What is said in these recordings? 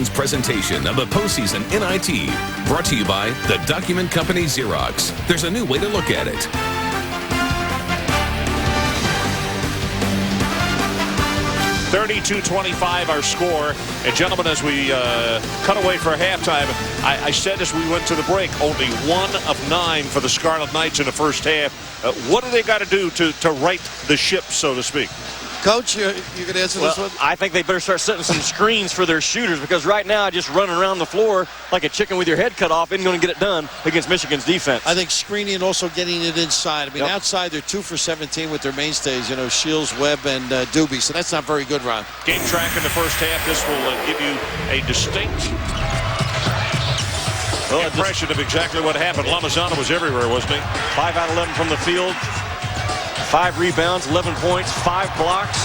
Michigan's presentation of the postseason NIT. Brought to you by the document company Xerox. There's a new way to look at it. (32-25) our score. And gentlemen, as we cut away for halftime, I said as we went to the break, only 1 of 9 for the Scarlet Knights in the first half. What do they got to do to right the ship, so to speak? Coach, you can answer this one? I think they better start setting some screens for their shooters, because right now just running around the floor like a chicken with your head cut off isn't going to get it done against Michigan's defense. I think screening and also getting it inside. I mean, outside they're 2 for 17 with their mainstays, you know, Shields, Webb, and Doobie. So that's not very good, Ron. Game track in the first half. This will give you a distinct impression of exactly what happened. Lamizana was everywhere, wasn't he? 5 out of 11 from the field. 5 rebounds, 11 points, 5 blocks.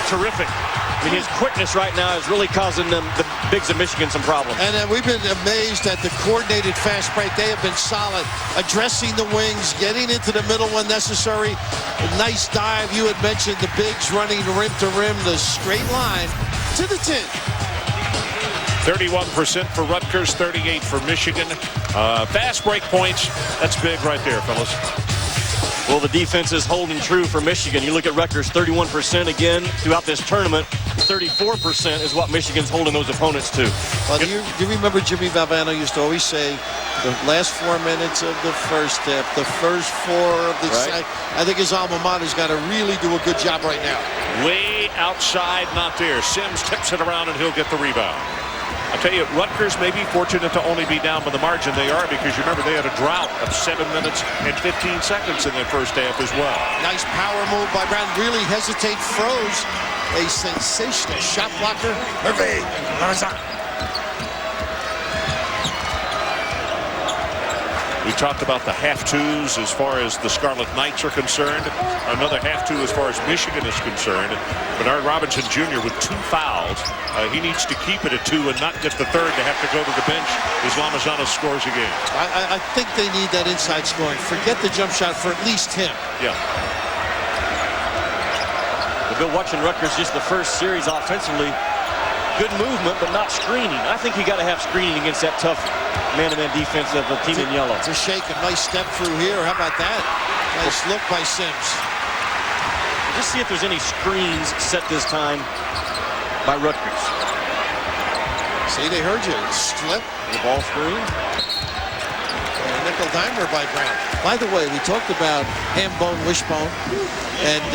Terrific. I mean, his quickness right now is really causing them, the Bigs of Michigan, some problems. And we've been amazed at the coordinated fast break. They have been solid, addressing the wings, getting into the middle when necessary. A nice dive. You had mentioned the Bigs running rim to rim, the straight line to the 10. 31% for Rutgers, 38 for Michigan. Fast break points. That's big right there, fellas. Well, the defense is holding true for Michigan. You look at Rutgers, 31% again throughout this tournament. 34% is what Michigan's holding those opponents to. Well, do you remember Jimmy Valvano used to always say the last 4 minutes of the first half, the first 4 of the second. I think his alma mater's got to really do a good job right now. Way outside, not there. Sims tips it around and he'll get the rebound. I'll tell you, Rutgers may be fortunate to only be down by the margin they are, because you remember they had a drought of 7 minutes and 15 seconds in their first half as well. Nice power move by Brown. Really hesitate, froze. A sensational shot blocker. Herve Lamizana. We talked about the half-twos as far as the Scarlet Knights are concerned. Another half-two as far as Michigan is concerned. Bernard Robinson Jr. with 2 fouls. He needs to keep it at 2 and not get the third to have to go to the bench as Lamizana scores again. I think they need that inside scoring. Forget the jump shot for at least him. Yeah. We've been watching Rutgers just the first series offensively. Good movement, but not screening. I think you got to have screening against that tough man-to-man defense of the team in yellow. It's a shake, a nice step through here. How about that? Nice look by Sims. Just see if there's any screens set this time by Rutgers. See, they heard you. Slip. The ball screen. Nickel dimer by Brown. By the way, we talked about ham bone, wishbone, and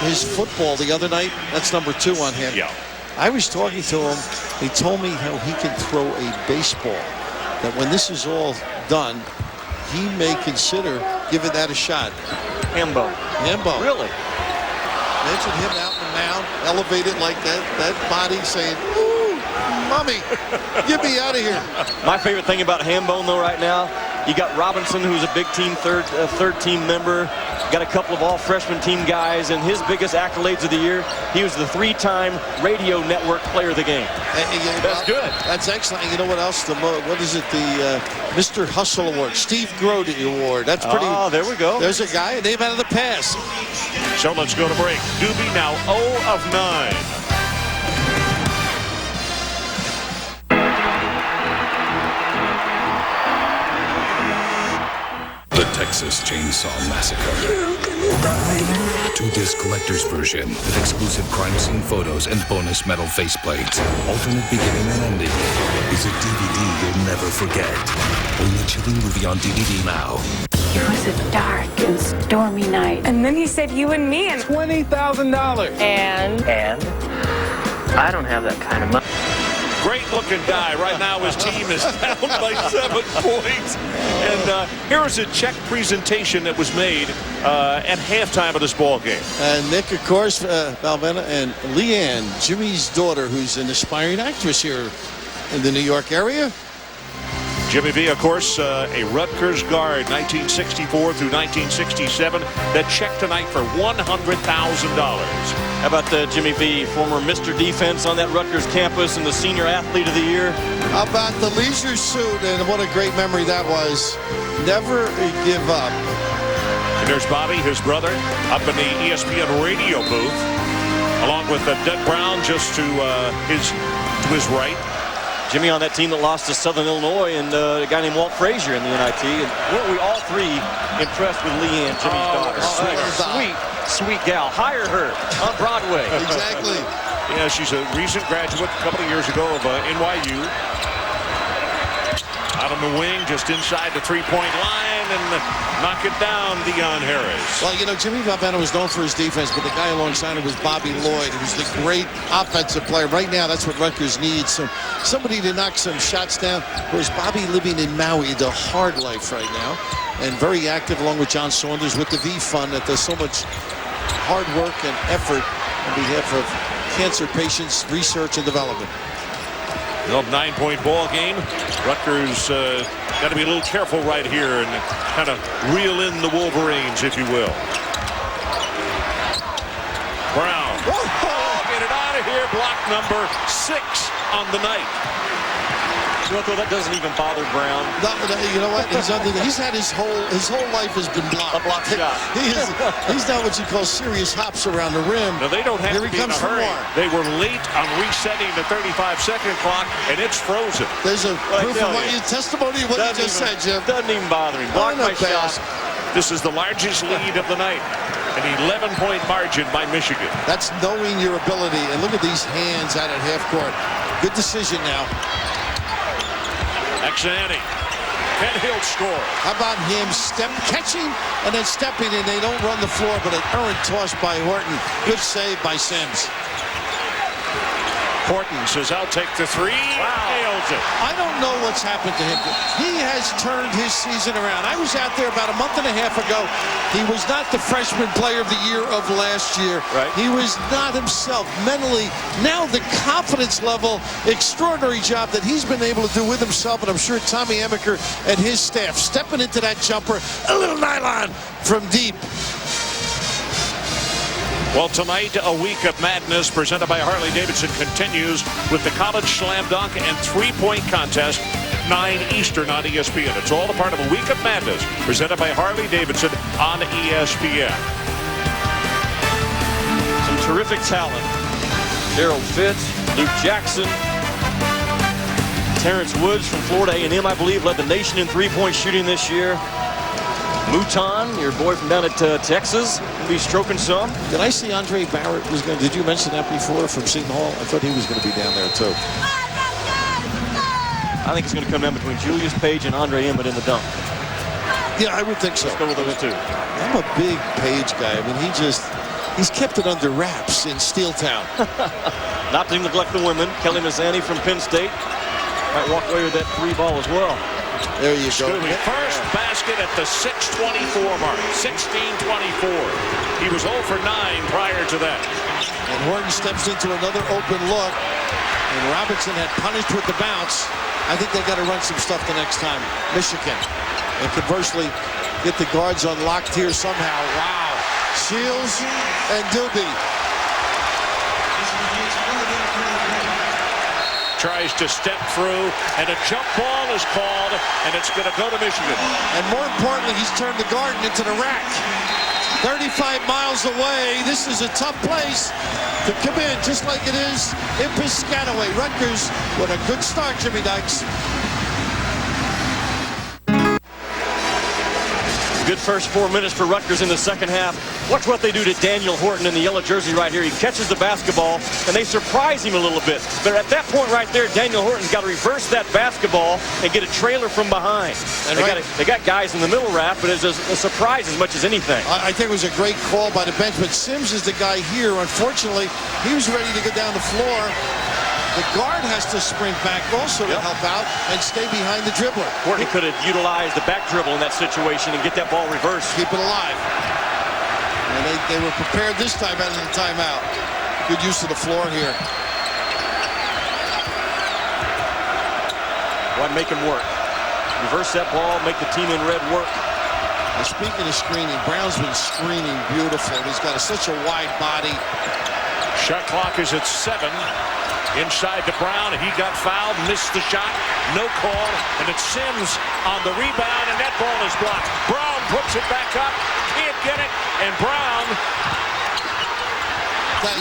his football the other night. That's number 2 on him. Yeah. I was talking to him. He told me how he can throw a baseball. That when this is all done, he may consider giving that a shot. Hambo. Hambo. Really? Mention him out in the mound, elevated like that. That body saying, "Ooh, mommy, get me out of here." My favorite thing about Hambone, though, right now, you got Robinson, who's a big team third team member. Got a couple of all-freshman team guys, and his biggest accolades of the year, he was the 3-time radio network player of the game. That's good. That's excellent. And you know what else? What is it? The Mr. Hustle Award, Steve Grody Award. That's pretty. Oh, there we go. There's a guy, a name out of the past. So let's go to break. Doobie now 0 of 9. The Texas Chainsaw Massacre. 2-disc collector's version with exclusive crime scene photos and bonus metal faceplates. Alternate beginning and ending is a DVD you'll never forget. Only chilling movie on DVD now. It was a dark and stormy night. And then he said you and me and $20,000. And I don't have that kind of money. Great-looking guy. Right now, his team is down by 7 points. And here is a check presentation that was made at halftime of this ball game. And Nick, of course, Valvena, and Leanne, Jimmy's daughter, who's an aspiring actress here in the New York area. Jimmy V, of course, a Rutgers guard, 1964 through 1967. That check tonight for $100,000. How about Jimmy V, former Mr. Defense on that Rutgers campus and the senior athlete of the year? How about the leisure suit, and what a great memory that was. Never give up. And there's Bobby, his brother, up in the ESPN radio booth, along with Doug Brown just to his right. Jimmy on that team that lost to Southern Illinois and a guy named Walt Frazier in the NIT. And weren't we all three impressed with Leanne, Jimmy's daughter? Sweet gal. Hire her on Broadway. Exactly. Yeah, she's a recent graduate a couple of years ago of NYU. Out on the wing, just inside the three-point line, and knock it down, Dion Harris. Well, you know, Jimmy Valvano was known for his defense, but the guy alongside him was Bobby Lloyd, who's the great offensive player. Right now, that's what Rutgers needs. So somebody to knock some shots down. Whereas Bobby living in Maui, the hard life right now, and very active along with John Saunders with the V Fund that does so much hard work and effort on behalf of cancer patients, research and development. The 9-point ball game. Rutgers got to be a little careful right here and kind of reel in the Wolverines, if you will. Brown. Oh, get it out of here. Block number 6 on the night. You know, that doesn't even bother Brown. You know what? He's had his whole life has been blocked. A block shot. He's not what you call serious hops around the rim. Now, they don't have Here to he be in comes a for hurry. more. They were late on resetting the 35-second clock, and it's frozen. There's a proof of what testimony of what you just said, Jim. Doesn't even bother him. Block my shot. This is the largest lead of the night. An 11-point margin by Michigan. That's knowing your ability. And look at these hands out at half court. Good decision now. Exani. Can Hill score? How about him catching and then stepping in? They don't run the floor, but an errant toss by Horton. Good save by Sims. Horton says, I'll take the three. Wow. Nails it. I don't know what's happened to him. He has turned his season around. I was out there about a month and a half ago. He was not the freshman player of the year of last year. Right. He was not himself mentally. Now the confidence level, extraordinary job that he's been able to do with himself, and I'm sure Tommy Emiker and his staff stepping into that jumper. A little nylon from deep. Well, tonight, a week of madness presented by Harley-Davidson continues with the college slam dunk and three-point contest, 9 Eastern on ESPN. It's all a part of a week of madness presented by Harley-Davidson on ESPN. Some terrific talent. Daryl Fitz, Luke Jackson, Terrence Woods from Florida A&M, I believe, led the nation in three-point shooting this year. Mouton, your boy from down at Texas, will be stroking some. Did I see Andre Barrett was going to, did you mention that before from Seton Hall? I thought he was going to be down there too. I think it's going to come down between Julius Page and Andre Emmett in the dunk. Yeah, I would think so. Let's go with those two. I'm a big Page guy. I mean, he's kept it under wraps in Steeltown. Not to neglect the women. Kelly Mazzani from Penn State might walk away with that 3 ball as well. There you go. First basket at the 6:24 mark. 16:24. He was 0 for 9 prior to that. And Horton steps into another open look. And Robinson had punished with the bounce. I think they got to run some stuff the next time. Michigan. And conversely, get the guards unlocked here somehow. Wow. Shields and Doobie. Tries to step through, and a jump ball is called, and it's going to go to Michigan. And more importantly, he's turned the Garden into the rack. 35 miles away. This is a tough place to come in, just like it is in Piscataway. Rutgers with a good start, Jimmy Dykes. Good first 4 minutes for Rutgers in the second half. Watch what they do to Daniel Horton in the yellow jersey right here. He catches the basketball, and they surprise him a little bit. But at that point right there, Daniel Horton's got to reverse that basketball and get a trailer from behind. And they got guys in the middle rack, but it's a surprise as much as anything. I think it was a great call by the bench, but Sims is the guy here. Unfortunately, he was ready to go down the floor. The guard has to sprint back also to help out and stay behind the dribbler. Horton could have utilized the back dribble in that situation and get that ball reversed. Keep it alive. And they were prepared this time out of the timeout. Good use of the floor here. Why make him work? Reverse that ball, make the team in red work. And speaking of screening, Brown's been screening beautifully. He's got such a wide body. Shot clock is at 7. Inside to Brown, he got fouled, missed the shot, no call, and it's Sims on the rebound, and that ball is blocked. Brown puts it back up, can't get it, and Brown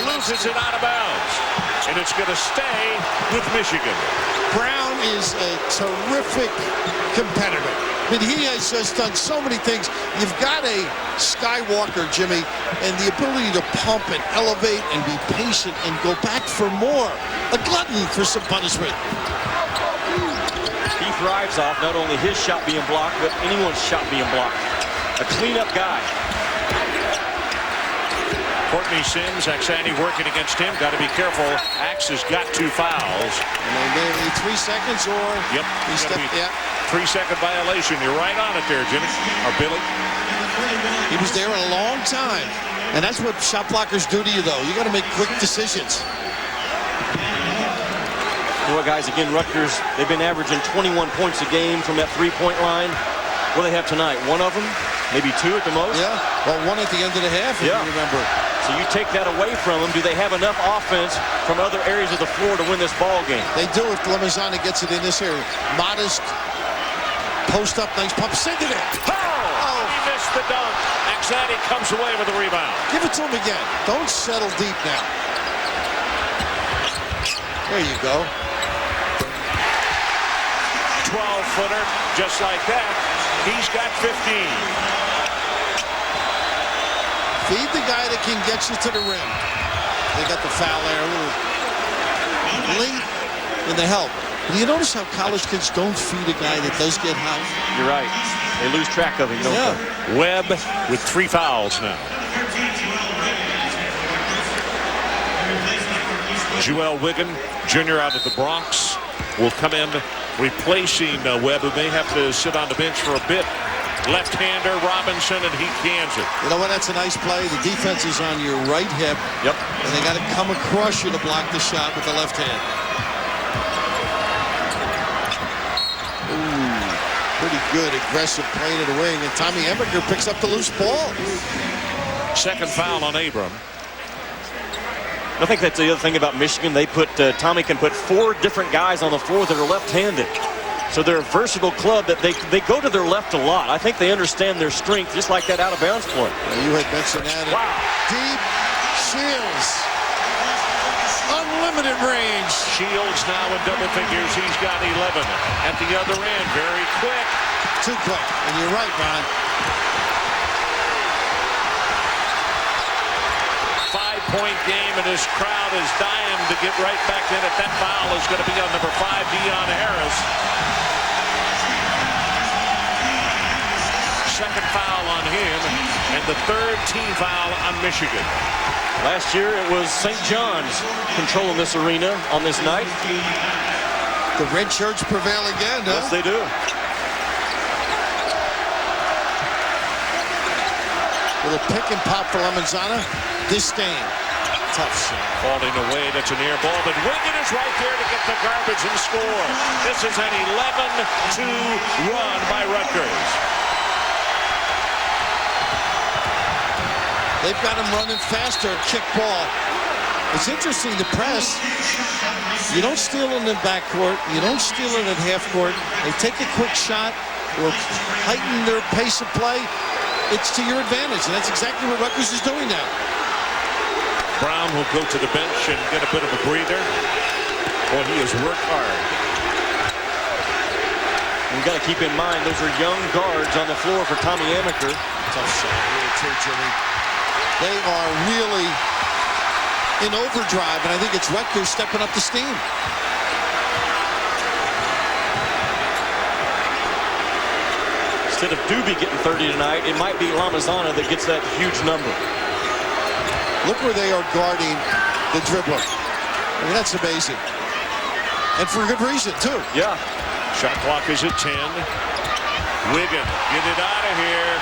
loses it out of bounds. And it's going to stay with Michigan. Brown is a terrific competitor. I mean, he has just done so many things. You've got a Skywalker, Jimmy, and the ability to pump and elevate and be patient and go back for more. A glutton for some punishment. He thrives off not only his shot being blocked, but anyone's shot being blocked. A cleanup guy. Courtney Sims, Axani working against him. Got to be careful. Axe has got 2 fouls. And they gave me 3 seconds or... Yep. He stepped, 3-second violation. You're right on it there, Jimmy. Or Billy. He was there a long time. And that's what shot blockers do to you, though. You got to make quick decisions. You know what, guys, again, Rutgers, they've been averaging 21 points a game from that three-point line. What do they have tonight? One of them? Maybe 2 at the most? Yeah. Well, 1 at the end of the half, if you remember. So you take that away from them. Do they have enough offense from other areas of the floor to win this ball game? They do if Lamizana gets it in this area. Modest, post up, nice pump, send it in. Oh! He missed the dunk. Axani comes away with the rebound. Give it to him again. Don't settle deep now. There you go. 12-footer, just like that. He's got 15. Feed the guy that can get you to the rim. They got the foul there, a little late in the help. Do you notice how college kids don't feed a guy that does get hot? You're right. They lose track of it, don't they? Webb with 3 fouls now. Joel Wiggin, junior out of the Bronx, will come in replacing Webb, who may have to sit on the bench for a bit. Left-hander Robinson, and he cans it. You know what? That's a nice play. The defense is on your right hip. Yep. And they got to come across you to block the shot with the left hand. Ooh, pretty good aggressive play to the wing. And Tommy Emmerger picks up the loose ball. Second foul on Abram. I think that's the other thing about Michigan. They put Tommy can put 4 different guys on the floor that are left-handed. So they're a versatile club that they go to their left a lot. I think they understand their strength, just like that out-of-bounds play. You had mentioned that. Wow. Deep Shields. Unlimited range. Shields now in double figures. He's got 11. At the other end, very quick. Too quick. And you're right, Ron. 5-point game, and this crowd is dying to get right back in it. That foul is going to be on number 5, Deion Harris. Second foul on him, and the 3rd team foul on Michigan. Last year, it was St. John's controlling this arena on this night. The red shirts prevail again, huh? Yes, they do. Little pick and pop for Lamizana. Disdain. Tough shot. Falling away, that's an air ball, but Wiggin is right there to get the garbage and score. This is an 11-2 run by Rutgers. They've got him running faster, kick ball. It's interesting, the press, you don't steal it in backcourt, you don't steal it at half court. They take a quick shot or heighten their pace of play. It's to your advantage, and that's exactly what Rutgers is doing now. Brown will go to the bench and get a bit of a breather. Boy, he has worked hard. You've got to keep in mind, those are young guards on the floor for Tommy Amaker. Tough shot here, too, Jimmy. They are really in overdrive, and I think it's Rutgers stepping up the steam. Instead of Doobie getting 30 tonight, it might be Lamizana that gets that huge number. Look where they are guarding the dribbler. I mean, that's amazing. And for good reason, too. Yeah. Shot clock is at 10. Wiggin, get it out of here.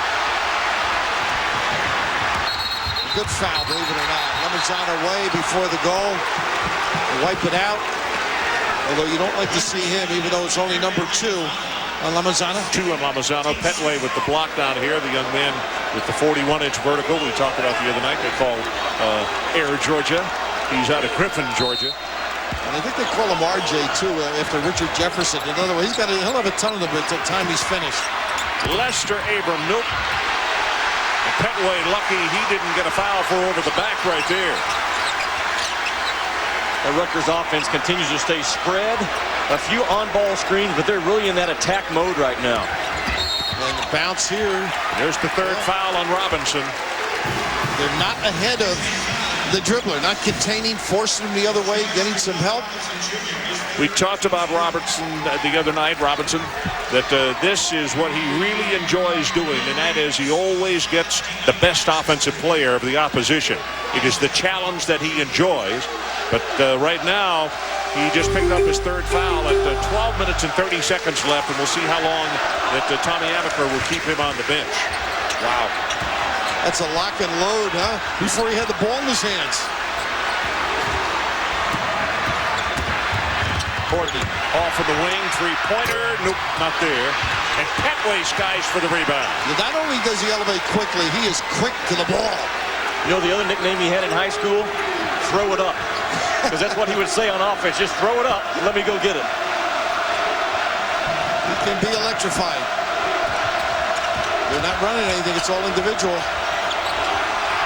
Good foul, believe it or not. Lamizana way before the goal. Wipe it out. Although you don't like to see him, even though it's only number 2 on Lamizana. 2 on Lamizana. Petway with the block down here. The young man with the 41-inch vertical we talked about the other night. They call Air Georgia. He's out of Griffin, Georgia. And I think they call him RJ, too, after Richard Jefferson. In other words, he'll have a ton of them by the time he's finished. Lester Abram, nope. And Petway lucky he didn't get a foul for over the back right there. The Rutgers offense continues to stay spread. A few on-ball screens, but they're really in that attack mode right now. And the bounce here. There's the third foul on Robinson. They're not ahead of the dribbler, not containing, forcing him the other way, getting some help. We talked about Robertson the other night, that this is what he really enjoys doing, and that is he always gets the best offensive player of the opposition. It is the challenge that he enjoys, but right now, he just picked up his third foul at 12 minutes and 30 seconds left, and we'll see how long that Tommy Amaker will keep him on the bench. Wow. That's a lock and load, huh? Before he had the ball in his hands. Horton off of the wing, three-pointer. Nope, not there. And Petway skies for the rebound. Not only does he elevate quickly, he is quick to the ball. You know the other nickname he had in high school? Throw it up. Because that's what he would say on offense. Just throw it up. Let me go get it. He can be electrified. They're not running anything. It's all individual.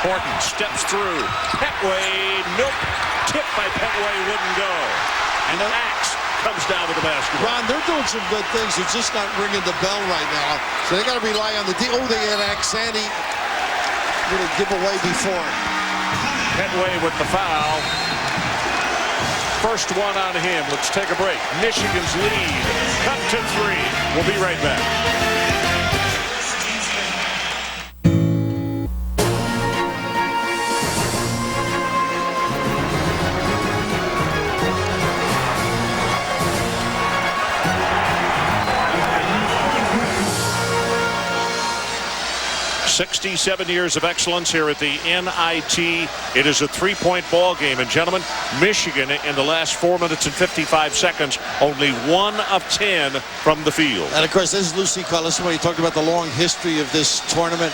Horton steps through. Petway, nope. Tipped by Petway, wouldn't go. And Axe comes down with the basketball. Ron, they're doing some good things. They're just not ringing the bell right now. So they got to rely on the D. Oh, they had Axani. Little giveaway before. Petway with the foul. First one on him. Let's take a break. Michigan's lead. Cut to 3. We'll be right back. "67 years of excellence here at the NIT. It is a 3-point ball game. And gentlemen, Michigan in the last 4 minutes and 55 seconds, only 1 of 10 from the field. And of course, this is Lucy Carlesimo. You talked about the long history of this tournament.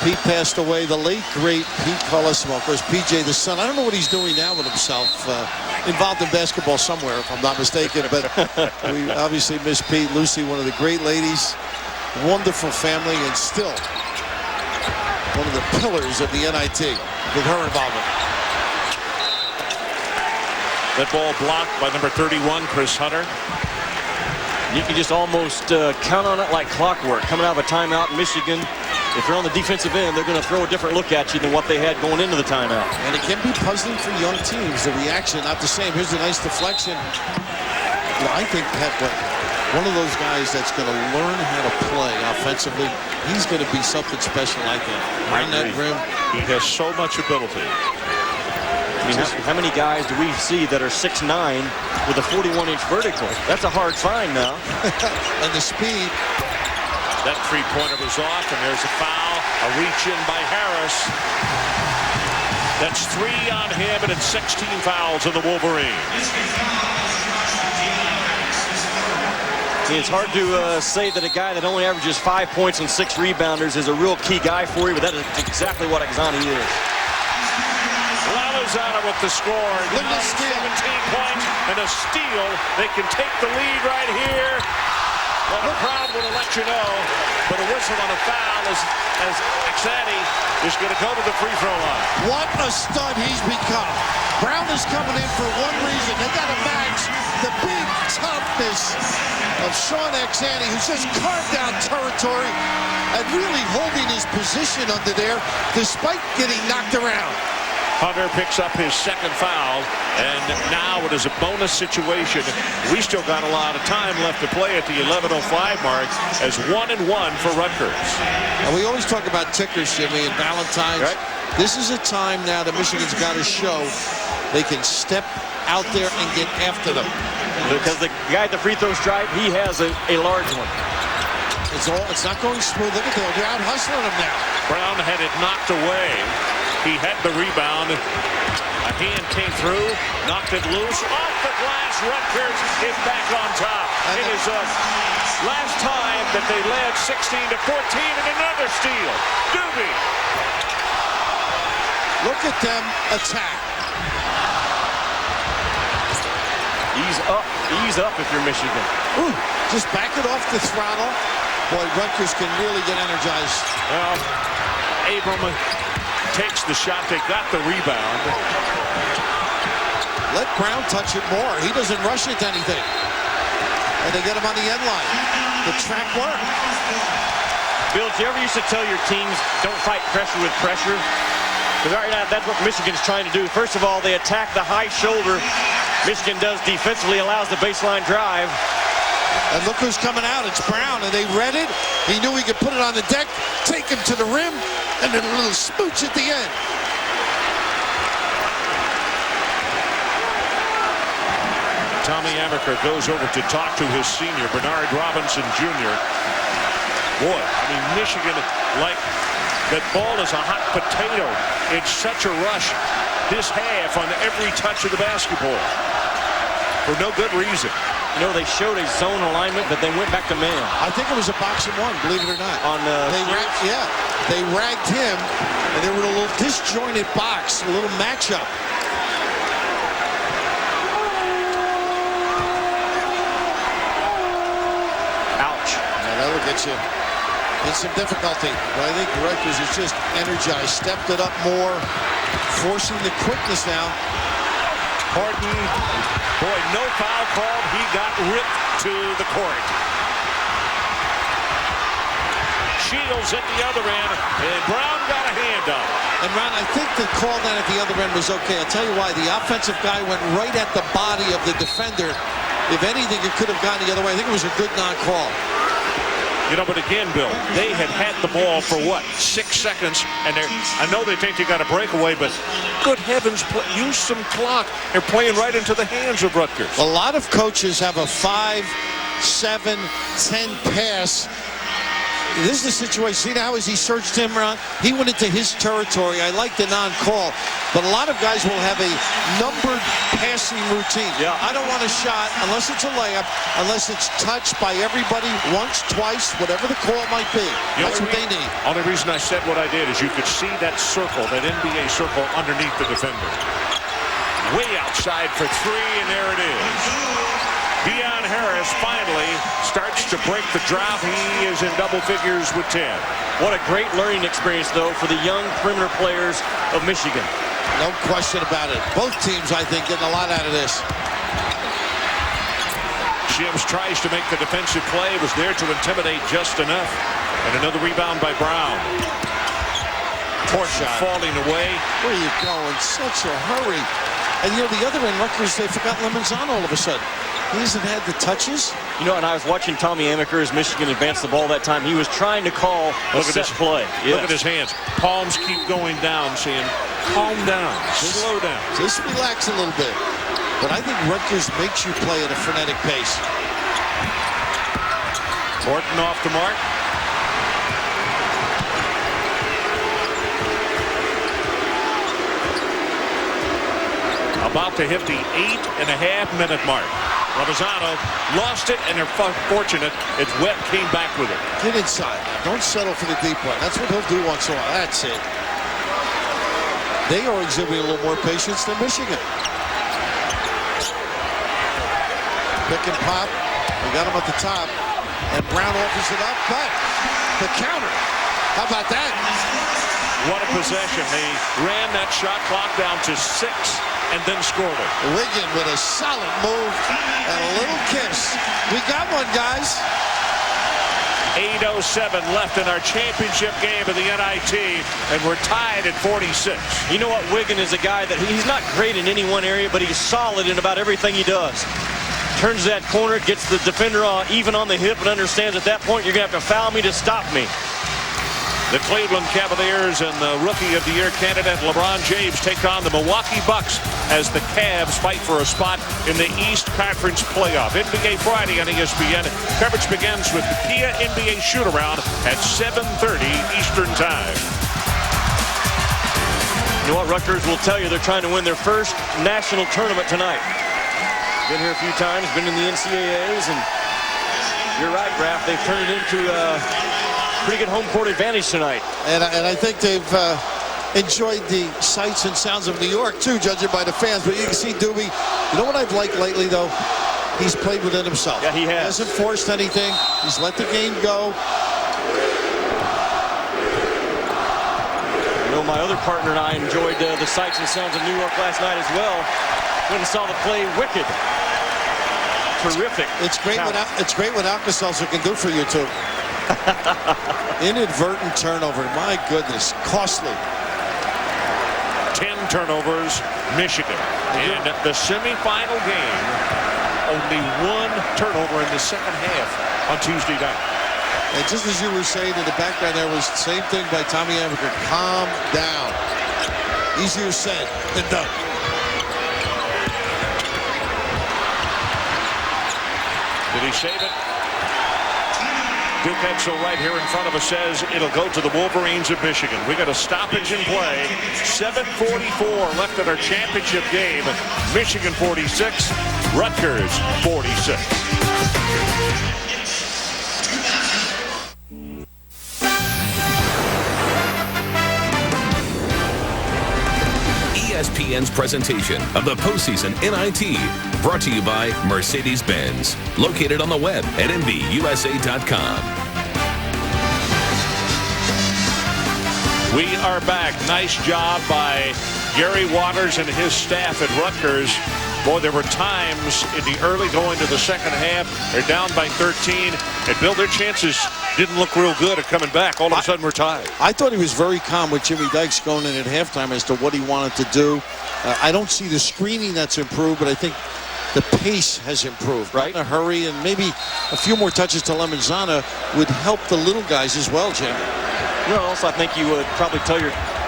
Pete passed away, the late, great Pete Carlesimo. Of course, PJ, the son, I don't know what he's doing now with himself. Involved in basketball somewhere, if I'm not mistaken. But we obviously miss Pete. Lucy, one of the great ladies. Wonderful family, and still one of the pillars of the NIT with her involvement. That ball blocked by number 31, Chris Hunter. You can just almost count on it like clockwork. Coming out of a timeout in Michigan, if they're on the defensive end, they're going to throw a different look at you than what they had going into the timeout. And it can be puzzling for young teams. The reaction, not the same. Here's a nice deflection. Well, I think Petway, one of those guys that's going to learn how to play offensively. He's going to be something special like that. On that rim. He has so much ability. I mean, how many guys do we see that are 6'9" with a 41-inch vertical? That's a hard find now. And the speed. That three-pointer was off, and there's a foul. A reach in by Harris. That's 3 on him, and it's 16 fouls on the Wolverines. It's hard to say that a guy that only averages 5 points and 6 rebounders is a real key guy for you, but that is exactly what Axani is. Lamizana with the score. Look at the steal. 17 points and a steal. They can take the lead right here. Well, the crowd will let you know, but a whistle on a foul as Axani is going to go to the free throw line. What a stud he's become. Brown is coming in for one reason. They got to match the big toughness of Sean Axani, who's just carved out territory and really holding his position under there despite getting knocked around. Hunter picks up his second foul, and now it is a bonus situation. We still got a lot of time left to play at the 11:05 mark as 1-1 for Rutgers. And we always talk about tickers, Jimmy, and Valentine's. Right. This is a time now that Michigan's got to show they can step out there and get after them. Because the guy at the free throw stripe, he has a large one. It's not going smooth. Look at them. They're out hustling him now. Brown had it knocked away. He had the rebound. A hand came through, knocked it loose. Off the glass, Rutgers is back on top. It is last time that they led 16-14 and another steal. Doobie. Look at them attack. Ease up if you're Michigan. Ooh, just back it off the throttle. Boy, Rutgers can really get energized. Well, Abram takes the shot. They got the rebound. Let Brown touch it more. He doesn't rush it to anything. And they get him on the end line. The track work. Bill, do you ever used to tell your teams, don't fight pressure with pressure? Because right now, that's what Michigan's trying to do. First of all, they attack the high shoulder. Michigan does defensively, allows the baseline drive. And look who's coming out. It's Brown, and they read it. He knew he could put it on the deck, take him to the rim, and then a little smooch at the end. Tommy Amaker goes over to talk to his senior, Bernard Robinson Jr. Boy, I mean, Michigan, like, that ball is a hot potato. It's such a rush this half on every touch of the basketball for no good reason. You know, they showed a zone alignment, but they went back to man. I think it was a box and one, believe it or not. They ragged him, and they were in a little disjointed box, a little matchup. Ouch. Yeah, that'll get you in some difficulty. But I think Rutgers is just energized, stepped it up more, forcing the quickness now. Horton, boy, no foul called. He got ripped to the court. Shields at the other end, and Brown got a hand up. And Ron, I think the call down at the other end was okay. I'll tell you why. The offensive guy went right at the body of the defender. If anything, it could have gone the other way. I think it was a good non-call. You know, but again, Bill, they had the ball for what, 6 seconds, and I know they think they got a breakaway, but good heavens, use some clock. They're playing right into the hands of Rutgers. A lot of coaches have a 5, 7, 10 pass. This is the situation. See now as he searched him around, he went into his territory. I like the non-call, but a lot of guys will have a numbered passing routine. Yeah. I don't want a shot unless it's a layup, unless it's touched by everybody once, twice, whatever the call might be. That's what they need. Only reason I said what I did is you could see that circle, that NBA circle underneath the defender. Way outside for three, and there it is. Deion Harris finally starts to break the drought. He is in double figures with 10. What a great learning experience, though, for the young perimeter players of Michigan. No question about it. Both teams, I think, getting a lot out of this. Shims tries to make the defensive play, was there to intimidate just enough. And another rebound by Brown. Horton falling away. Where are you going? Such a hurry. And, you know, the other end, Rutgers, they forgot Lamizana all of a sudden. He hasn't had the touches. You know, and I was watching Tommy Amaker as Michigan advanced the ball that time. He was trying to call a set play. Yes. Look at his hands. Palms keep going down, saying, calm down, slow down. Just relax a little bit. But I think Rutgers makes you play at a frenetic pace. Horton off the mark. About to hit the 8.5-minute mark. Lamizana lost it, and they're fortunate. It's Webb came back with it. Get inside. Don't settle for the deep one. That's what he'll do once in a while. That's it. They are exhibiting a little more patience than Michigan. Pick and pop. We got him at the top. And Brown offers it up, but the counter. How about that? What a possession. They ran that shot clock down to 6 and then scored it. Wiggin with a solid move and a little kiss. We got one, guys. 8:07 left in our championship game of the NIT, and we're tied at 46. You know what? Wiggin is a guy that he's not great in any one area, but he's solid in about everything he does. Turns that corner, gets the defender even on the hip, and understands at that point you're going to have to foul me to stop me. The Cleveland Cavaliers and the Rookie of the Year candidate LeBron James take on the Milwaukee Bucks as the Cavs fight for a spot in the East Conference playoff. NBA Friday on ESPN. Coverage begins with the Kia NBA shoot-around at 7:30 Eastern Time. You know what? Rutgers will tell you they're trying to win their first national tournament tonight. Been here a few times, been in the NCAAs, and you're right, Raph. They've turned it into pretty good home court advantage tonight. And I think they've enjoyed the sights and sounds of New York, too, judging by the fans. But you can see Doobie. You know what I've liked lately, though? He's played within himself. Yeah, he has. He hasn't forced anything. He's let the game go. You know, my other partner and I enjoyed the sights and sounds of New York last night as well. Went and saw the play. Wicked. Terrific. It's great what Alka-Seltzer can do for you, too. Inadvertent turnover. My goodness. Costly. 10 turnovers, Michigan. In the semifinal game, only 1 turnover in the second half on Tuesday night. And just as you were saying in the background, there was the same thing by Tommy Amaker. Calm down. Easier said than done. Did he save it? Duke Edsel right here in front of us says it'll go to the Wolverines of Michigan. We got a stoppage in play. 7:44 left in our championship game. Michigan 46, Rutgers 46. ESPN's presentation of the postseason NIT, brought to you by Mercedes-Benz, located on the web at MBUSA.com. We are back. Nice job by Gary Waters and his staff at Rutgers. Boy, there were times in the early going to the second half, they're down by 13, and Bill, their chances didn't look real good at coming back. All of a sudden, we're tied. I thought he was very calm with Jimmy Dykes going in at halftime as to what he wanted to do. I don't see the screening that's improved, but I think the pace has improved. Right in a hurry, and maybe a few more touches to Lamizana would help the little guys as well, Jim. You know, also I think you would probably tell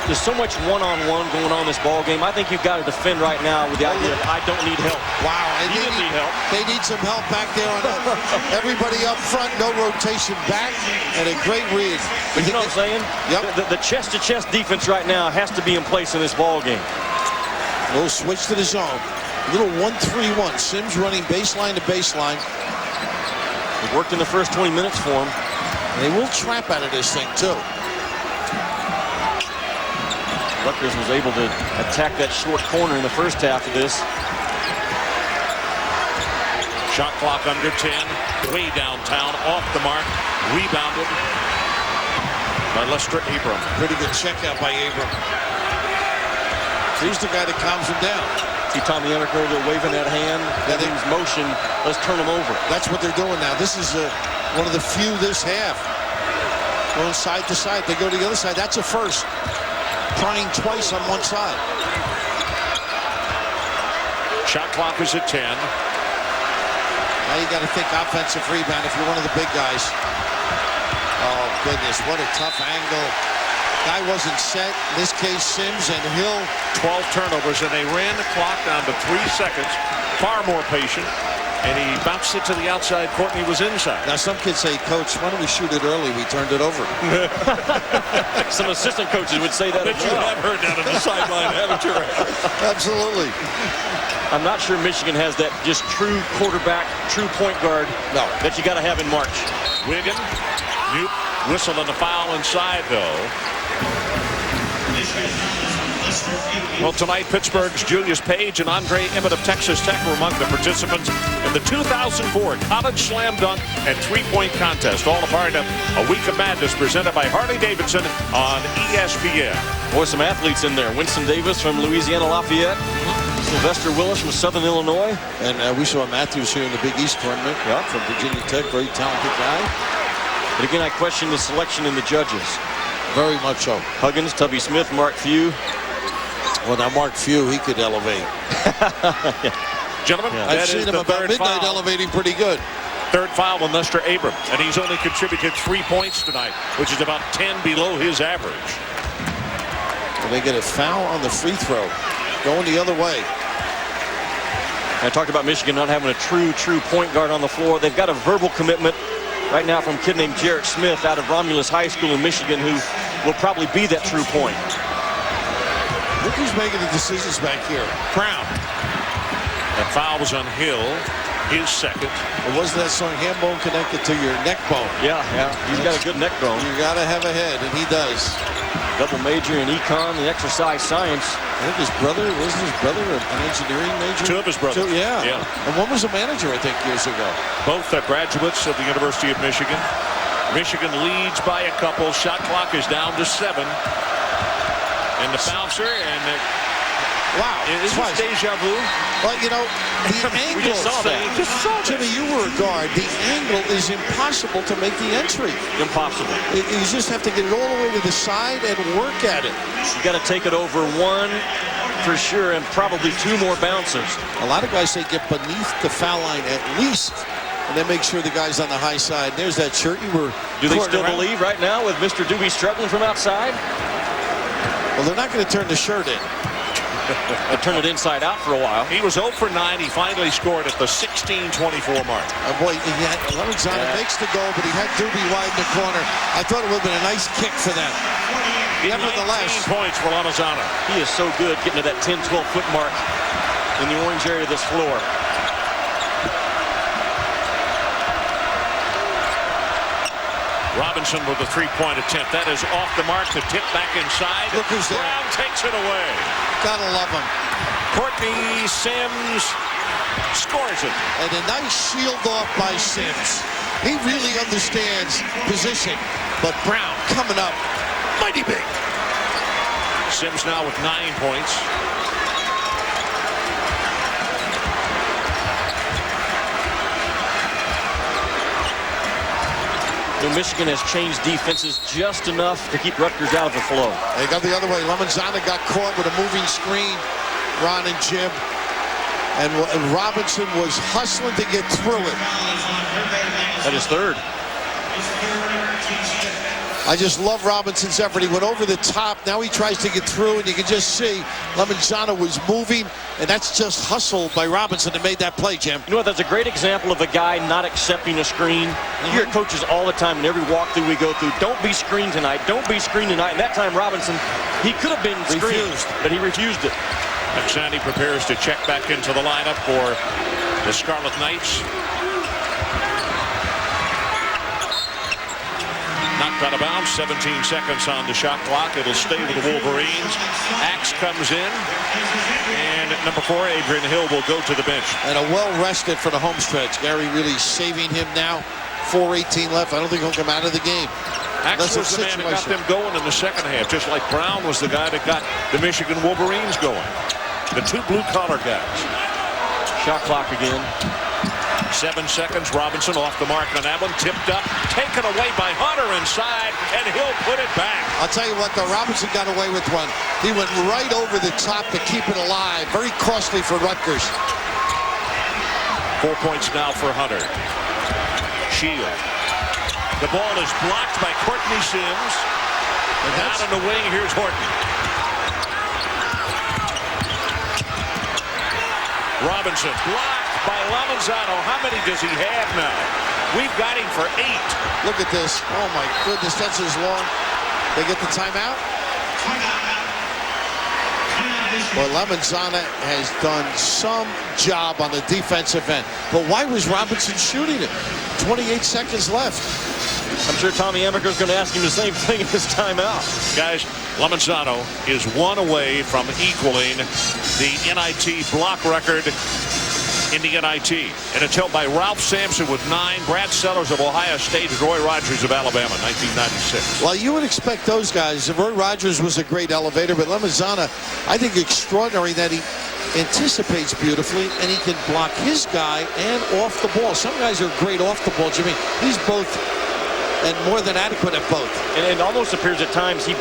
there's so much one-on-one going on in this ball game. I think you've got to defend right now with the idea of I don't need help. Wow, and He didn't need help. They need some help back there on everybody up front. No rotation back, and a great read. But you know what I'm saying? Yep. The chest-to-chest defense right now has to be in place in this ball game. A little switch to the zone. A little 1-3-1. Sims running baseline to baseline. It worked in the first 20 minutes for him. They will trap out of this thing, too. Rutgers was able to attack that short corner in the first half of this. Shot clock under 10. Way downtown, off the mark. Rebounded by Lester Abram. Pretty good check out by Abram. He's the guy that calms him down. See Tommy Amaker over there waving that hand. That means motion. Let's turn him over. That's what they're doing now. This is one of the few this half. Going side to side. They go to the other side. That's a first. Trying twice on one side. Shot clock is at 10. Now you got to think offensive rebound if you're one of the big guys. Oh, goodness. What a tough angle. Guy wasn't set. In this case, Sims and Hill. 12 turnovers, and they ran the clock down to 3 seconds. Far more patient. And he bounced it to the outside court, and he was inside. Now, some kids say, Coach, why don't we shoot it early? We turned it over. Some assistant coaches would say that as well. You have heard down at the sideline, haven't you? Absolutely. I'm not sure Michigan has that just true quarterback, true point guard that you got to have in March. Wiggin, Newt, whistle on the foul inside, though. Well, tonight, Pittsburgh's Julius Page and Andre Emmett of Texas Tech were among the participants in the 2004 College Slam Dunk and Three-Point Contest, all a part of a Week of Madness presented by Harley-Davidson on ESPN. Boy, some athletes in there. Winston Davis from Louisiana Lafayette. Sylvester Willis from Southern Illinois. And we saw Matthews here in the Big East tournament from Virginia Tech. Very talented guy. But again, I question the selection in the judges. Very much so. Huggins, Tubby Smith, Mark Few. Well, now Mark Few, he could elevate. Gentlemen, I've seen him about midnight elevating pretty good. Third foul on Lester Abram, and he's only contributed 3 points tonight, which is about 10 below his average. And they get a foul on the free throw, going the other way. I talked about Michigan not having a true point guard on the floor. They've got a verbal commitment right now from a kid named Jarrett Smith out of Romulus High School in Michigan, who will probably be that true point. Look who's making the decisions back here. Brown. That foul was on Hill, his second. It wasn't that song, ham bone connected to your neck bone. Yeah. He's got a good neck bone. You got to have a head, and he does. Double major in econ and exercise science. I think wasn't his brother an engineering major? 2 of his brothers. Yeah. And one was a manager, I think, years ago. Both are graduates of the University of Michigan. Michigan leads by a couple. Shot clock is down to 7. And the bouncer, and Wow. Is this deja vu? Well, you know, the angle. We just saw that. Jimmy, you were a guard. The angle is impossible to make the entry. Impossible. You just have to get it all the way to the side and work at it. You got to take it over one for sure, and probably two more bounces. A lot of guys say get beneath the foul line at least, and then make sure the guy's on the high side. There's that shirt you were. Do they still believe right now with Mr. Doobie struggling from outside? Well, they're not going to turn the shirt in. They turn it inside out for a while. He was 0 for 9. He finally scored at the 16-24 mark. Boy, Lamizana makes the goal, but he had Doobie wide in the corner. I thought it would have been a nice kick for them. Nevertheless, 19 points for Lamizana. He is so good getting to that 10, 12-foot mark in the orange area of this floor. Robinson with a three-point attempt. That is off the mark. The tip back inside. Look who's there. Brown takes it away. Gotta love him. Courtney Sims scores it. And a nice shield off by Sims. He really understands position. But Brown coming up mighty big. Sims now with 9 points. Michigan has changed defenses just enough to keep Rutgers out of the flow. They got the other way. Lamizana got caught with a moving screen, Ron and Jim. And Robinson was hustling to get through it. That is third. I just love Robinson's effort. He went over the top. Now he tries to get through, and you can just see Lamizana was moving, and that's just hustle by Robinson that made that play, Jim. You know what? That's a great example of a guy not accepting a screen. You hear coaches all the time in every walkthrough we go through, don't be screened tonight, don't be screened tonight. And that time Robinson, he could have been screened, but he refused it. And Sandy prepares to check back into the lineup for the Scarlet Knights. Knocked out of bounds, 17 seconds on the shot clock. It'll stay with the Wolverines. Axe comes in, and number 4, Adrian Hill, will go to the bench. And a well-rested for the home stretch. Gary really saving him now. 4:18 left. I don't think he'll come out of the game. Axe was the man that got them going in the second half, just like Brown was the guy that got the Michigan Wolverines going. The two blue-collar guys. Shot clock again. 7 seconds. Robinson off the mark on that one. Tipped up. Taken away by Hunter inside. And he'll put it back. I'll tell you what, though. Robinson got away with one. He went right over the top to keep it alive. Very costly for Rutgers. 4 points now for Hunter. Shield. The ball is blocked by Courtney Sims. And out on the wing, here's Horton. Robinson blocked by Lamizana. How many does he have now? We've got him for 8. Look at this. Oh, my goodness. That's as long. They get the timeout. Well, Lamizana has done some job on the defensive end. But why was Robinson shooting it? 28 seconds left. I'm sure Tommy Amaker's going to ask him the same thing in his timeout. Guys, Lamizana is 1 away from equaling the NIT block record in the NIT. And it's held by Ralph Sampson with 9, Brad Sellers of Ohio State, and Roy Rogers of Alabama, 1996. Well, you would expect those guys. Roy Rogers was a great elevator, but Lamizana, I think extraordinary that he anticipates beautifully, and he can block his guy and off the ball. Some guys are great off the ball, Jimmy. He's both and more than adequate at both. And it almost appears at times he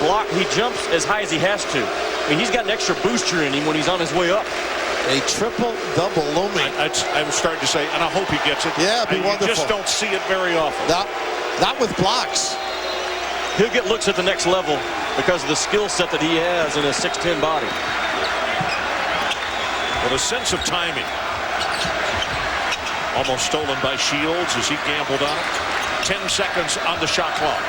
jumps as high as he has to. I mean, he's got an extra booster in him when he's on his way up. A triple-double looming. I'm starting to say, and I hope he gets it. Yeah, it'd be wonderful. You just don't see it very often. Not with blocks. He'll get looks at the next level because of the skill set that he has in a 6'10 body. With a sense of timing. Almost stolen by Shields as he gambled on it. 10 seconds on the shot clock.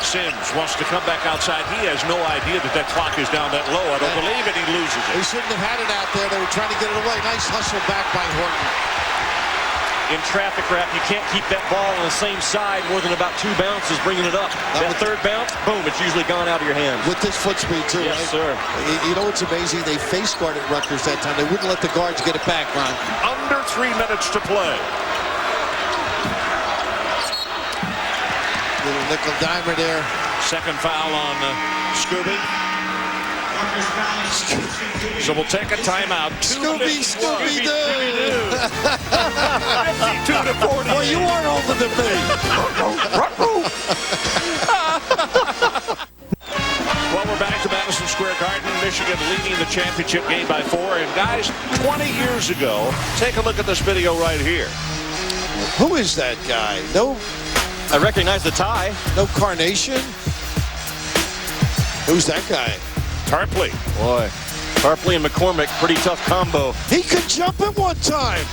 Sims wants to come back outside. He has no idea that that clock is down that low. I don't believe it. He loses it. He shouldn't have had it out there. They were trying to get it away. Nice hustle back by Horton. In traffic wrap, you can't keep that ball on the same side more than about 2 bounces bringing it up. That third bounce, boom, it's usually gone out of your hands. With this foot speed, too, yes, right? Sir. You know what's amazing? They face guarded Rutgers that time. They wouldn't let the guards get it back, Ron. Under 3 minutes to play. Little nickel dimer there. Second foul on Scooby. So we'll take a timeout. Scooby-Doo. 52-40. Well, you are older than me. Well, we're back to Madison Square Garden. Michigan leading the championship game by 4. And guys, 20 years ago, take a look at this video right here. Who is that guy? No, I recognize the tie. no carnation. Who's that guy? Tarpley. Boy, Tarpley and McCormick, pretty tough combo. He could jump at one time.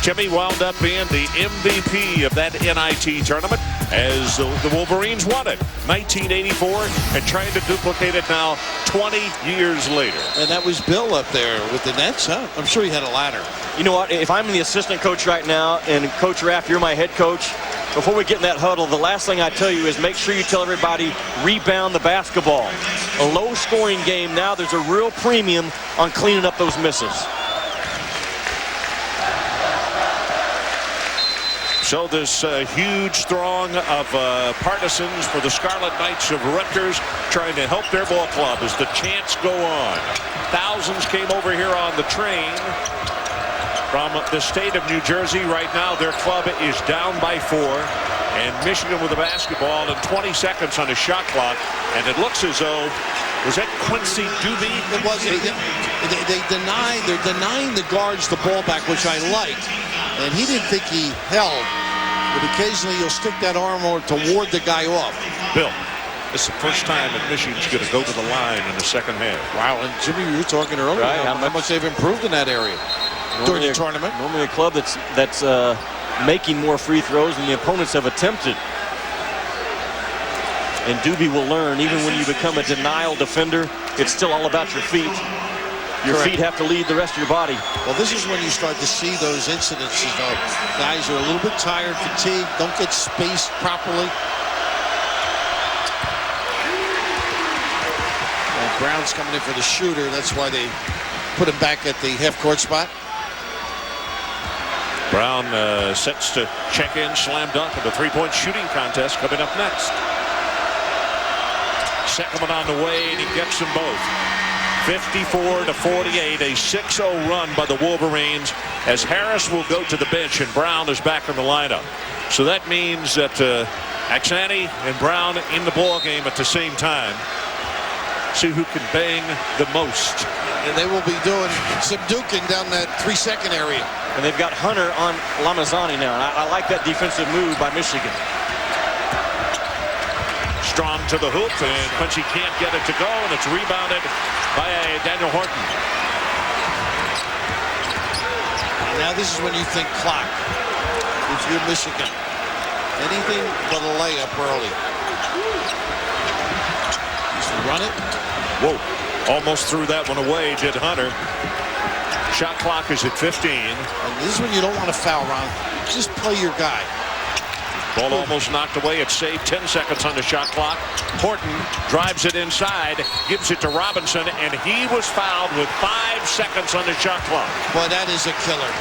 Jimmy wound up being the MVP of that NIT tournament as the Wolverines won it 1984 and trying to duplicate it now 20 years later. And that was Bill up there with the Nets, huh? I'm sure he had a ladder. You know what? If I'm the assistant coach right now, and Coach Raff, you're my head coach, before we get in that huddle, the last thing I tell you is make sure you tell everybody, rebound the basketball. A low-scoring game now, there's a real premium on cleaning up those misses. So this huge throng of partisans for the Scarlet Knights of Rutgers trying to help their ball club as the chants go on. Thousands came over here on the train from the state of New Jersey. Right now their club is down by 4. And Michigan with the basketball and 20 seconds on the shot clock. And it looks as though, was that Quincy Doobie? It wasn't. They're denying the guards the ball back, which I liked. And he didn't think he held. But occasionally you'll stick that arm over to ward the guy off. Bill, this is the first time that Michigan's going to go to the line in the second half. Wow, and Jimmy, you were talking earlier Right, how much they've improved in that area during the tournament. Normally a club that's making more free throws than the opponents have attempted. And Doobie will learn, even when you become a denial defender, it's still all about your feet. Your feet have to lead the rest of your body. Well, this is when you start to see those incidences of guys who are a little bit tired, fatigued, don't get spaced properly. And Brown's coming in for the shooter. That's why they put him back at the half-court spot. Brown sets to check in, slam dunk of the three-point shooting contest coming up next. Second one on the way, and he gets them both. 54-48, a 6-0 run by the Wolverines as Harris will go to the bench and Brown is back in the lineup. So that means that Axani and Brown in the ball game at the same time. See who can bang the most. And they will be doing some duking down that 3-second area. And they've got Hunter on Lamizana now. And I like that defensive move by Michigan. Strong to the hoop, and Quincy can't get it to go, and it's rebounded by Daniel Horton. Now this is when you think clock. If you're Michigan, anything but a layup early. Just run it. Whoa, almost threw that one away, did Hunter. Shot clock is at 15. And this is when you don't want to foul around. Just play your guy. Ball almost knocked away. It's saved. 10 seconds on the shot clock. Horton drives it inside, gives it to Robinson, and he was fouled with 5 seconds on the shot clock. Boy, that is a killer.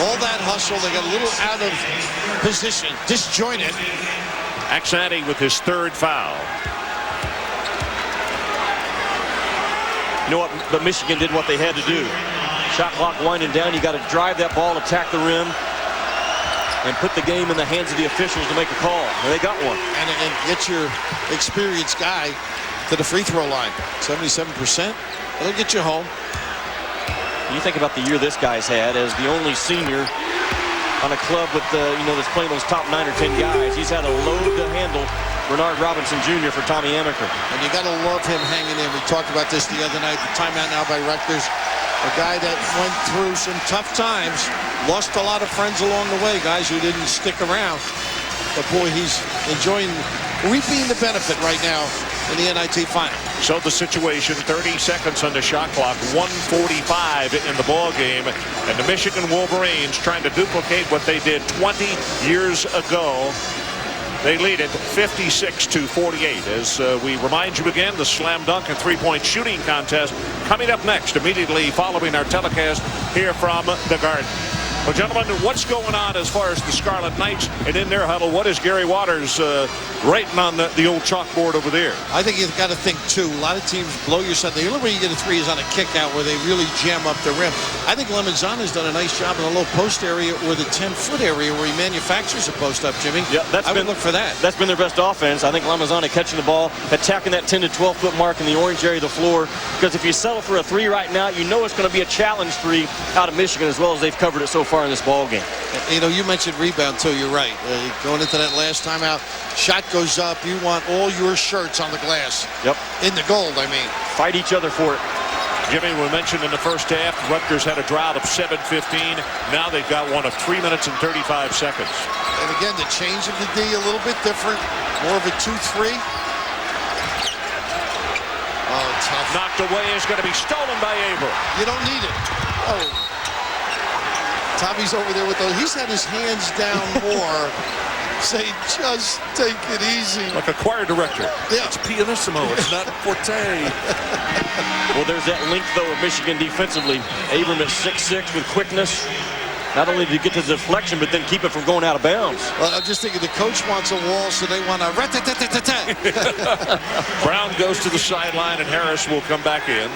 All that hustle, they got a little out of position, disjointed. Axani with his 3rd foul. You know what? But Michigan did what they had to do. Shot clock winding down. You got to drive that ball, attack the rim, and put the game in the hands of the officials to make a call. And they got one. And get your experienced guy to the free throw line. 77%. It'll get you home. You think about the year this guy's had as the only senior on a club with that's playing those top 9 or 10 guys. He's had a load to handle. Bernard Robinson Jr. for Tommy Amaker. And you got to love him hanging in. We talked about this the other night. The timeout now by Rutgers. A guy that went through some tough times, lost a lot of friends along the way, guys who didn't stick around. But boy, he's reaping the benefit right now in the NIT final. So the situation, 30 seconds on the shot clock, 1:45 in the ball game, and the Michigan Wolverines trying to duplicate what they did 20 years ago. They lead it 56-48. As we remind you again, the slam dunk and three-point shooting contest coming up next, immediately following our telecast here from the Garden. Well, gentlemen, what's going on as far as the Scarlet Knights and in their huddle? What is Gary Waters writing on the old chalkboard over there? I think you've got to think, too. A lot of teams blow your shot. The only way you get a three is on a kick out where they really jam up the rim. I think Lamizana's done a nice job in the low post area or the 10-foot area where he manufactures a post up, Jimmy. Yeah, I would look for that. That's been their best offense. I think Lamizana catching the ball, attacking that 10 to 12-foot mark in the orange area of the floor. Because if you settle for a three right now, you know it's going to be a challenge three out of Michigan, as well as they've covered it so far in this ball game. You know, you mentioned rebound, too. You're right. Going into that last timeout, shot goes up. You want all your shirts on the glass. Yep. In the gold, I mean. Fight each other for it. Jimmy, we mentioned in the first half, Rutgers had a drought of 7:15. Now they've got one of 3 minutes and 35 seconds. And again, the change of the D a little bit different. More of a 2-3. Oh, tough. Knocked away is going to be stolen by Abel. You don't need it. Oh. Tommy's over there with those. He's had his hands down more. Say, just take it easy. Like a choir director. Yeah. It's pianissimo. It's not forte. Well, there's that length, though, of Michigan defensively. Abram at 6'6" with quickness. Not only to get the deflection, but then keep it from going out of bounds. Well, I'm just thinking the coach wants a wall, so they want a rat-tat-tat-tat-tat. Brown goes to the sideline, and Harris will come back in.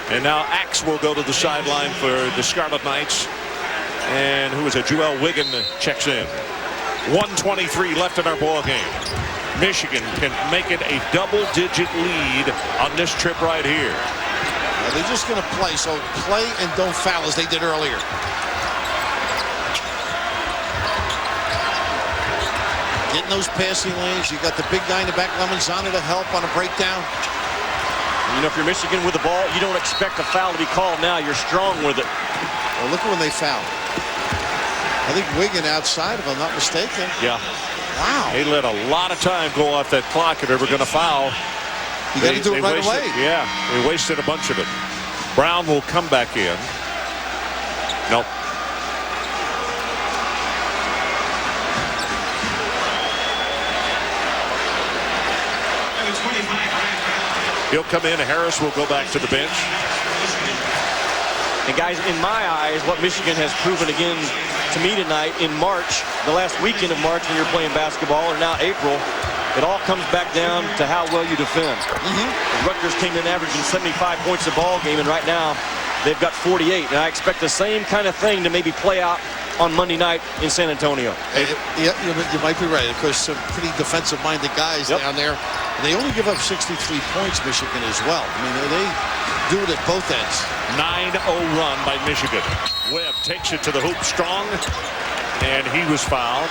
And now Axe will go to the sideline for the Scarlet Knights. And who is it? Joel Wiggin checks in. 1:23 left in our ball game. Michigan can make it a double-digit lead on this trip right here. They're just going to play, so play and don't foul as they did earlier. Getting those passing lanes. You got the big guy in the back, Lamizana, to help on a breakdown. You know, if you're Michigan with the ball, you don't expect a foul to be called now. You're strong with it. Well, look at when they foul. I think Wiggin outside, if I'm not mistaken. Yeah. Wow. They let a lot of time go off that clock if they were going to foul. You got to do it right away. Yeah, they wasted a bunch of it. Brown will come back in. Nope. He'll come in. Harris will go back to the bench. And guys, in my eyes, what Michigan has proven again to me tonight in March, the last weekend of March when you're playing basketball, or now April, it all comes back down to how well you defend. Rutgers came in averaging 75 points a ball game, and right now they've got 48. And I expect the same kind of thing to maybe play out on Monday night in San Antonio. Yeah, you might be right. Of course, some pretty defensive-minded guys down there. They only give up 63 points, Michigan, as well. I mean, they do it at both ends. 9-0 run by Michigan. Webb takes it to the hoop strong, and he was fouled.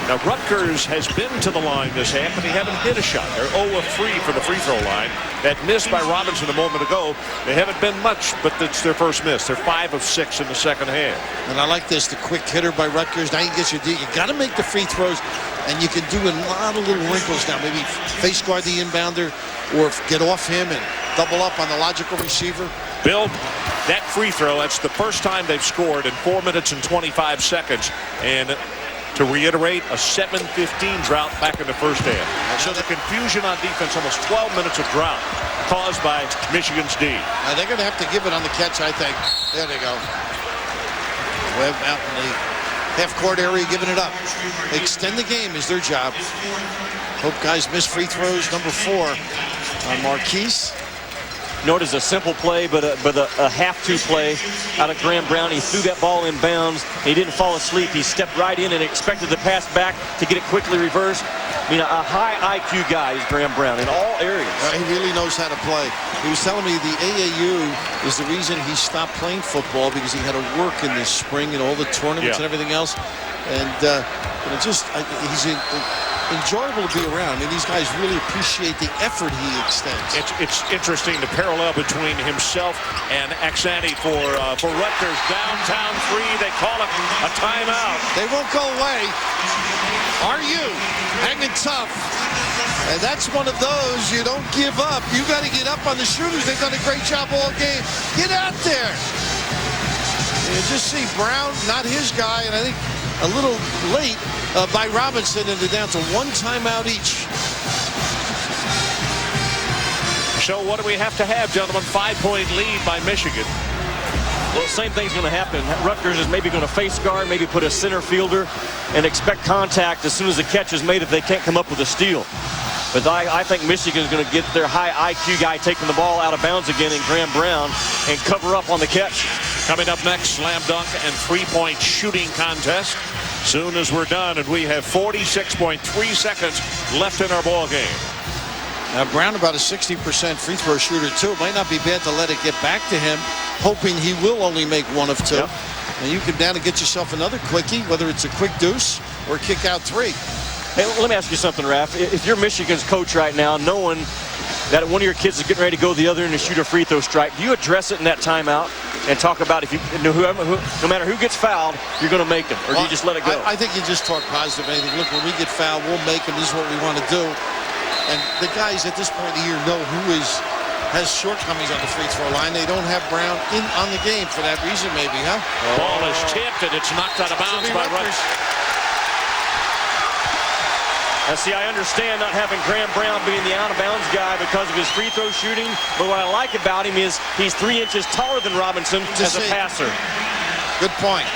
Now, Rutgers has been to the line this half, but they haven't hit a shot. They're 0 of 3 from the free throw line. That miss by Robinson a moment ago, they haven't been much, but it's their first miss. They're 5 of 6 in the second half. And I like this, the quick hitter by Rutgers. Now you get your D. You got to make the free throws, and you can do a lot of little wrinkles now. Maybe face guard the inbounder, or get off him and double up on the logical receiver. Bill, that free throw, that's the first time they've scored in 4 minutes and 25 seconds. And to reiterate, a 7:15 drought back in the first half. So the confusion on defense, almost 12 minutes of drought caused by Michigan's D. They're going to have to give it on the catch, I think. There they go. Webb out in the half-court area, giving it up. Extend the game is their job. Hope guys miss free throws. Number 4 on Marquise. You know, it is a simple play, but a have-to play out of Graham Brown. He threw that ball in bounds. He didn't fall asleep. He stepped right in and expected the pass back to get it quickly reversed. I mean, a high IQ guy is Graham Brown in all areas. He really knows how to play. He was telling me the AAU is the reason he stopped playing football, because he had to work in this spring and all the tournaments and everything else. And he's enjoyable to be around. I mean, these guys really appreciate the effort he extends. It's interesting the parallel between himself and Axani for Rutgers. Downtown three, they call it a timeout. They won't go away. Are you hanging tough? And that's one of those you don't give up. You got to get up on the shooters. They've done a great job all game. Get out there. You just see Brown, not his guy, and I think a little late by Robinson, and they're down to 1 timeout each. So what do we have to have, gentlemen? 5-point lead by Michigan. Well, same thing's going to happen. Rutgers is maybe going to face guard, maybe put a center fielder, and expect contact as soon as the catch is made if they can't come up with a steal. But I think Michigan's going to get their high IQ guy taking the ball out of bounds again in Graham Brown and cover up on the catch. Coming up next, slam dunk and three-point shooting contest. Soon as we're done, and we have 46.3 seconds left in our ball game. Now Brown about a 60% free throw shooter too. It might not be bad to let it get back to him, hoping he will only make one of two. Yep. And you can down to get yourself another quickie, whether it's a quick deuce or a kick out three. Hey, let me ask you something, Raph. If you're Michigan's coach right now, knowing that one of your kids is getting ready to go the other end and shoot a free throw strike, do you address it in that timeout and talk about if you, no matter who gets fouled, you're going to make them, or do you just let it go? I think you just talk positive. I think, look, when we get fouled, we'll make them. This is what we want to do. And the guys at this point of the year know who has shortcomings on the free throw line. They don't have Brown on the game for that reason, maybe, huh? Ball is tipped, and it's knocked out of bounds by Rutgers. Now, see, I understand not having Graham Brown being the out-of-bounds guy because of his free throw shooting, but what I like about him is he's 3 inches taller than Robinson as a passer. Good point.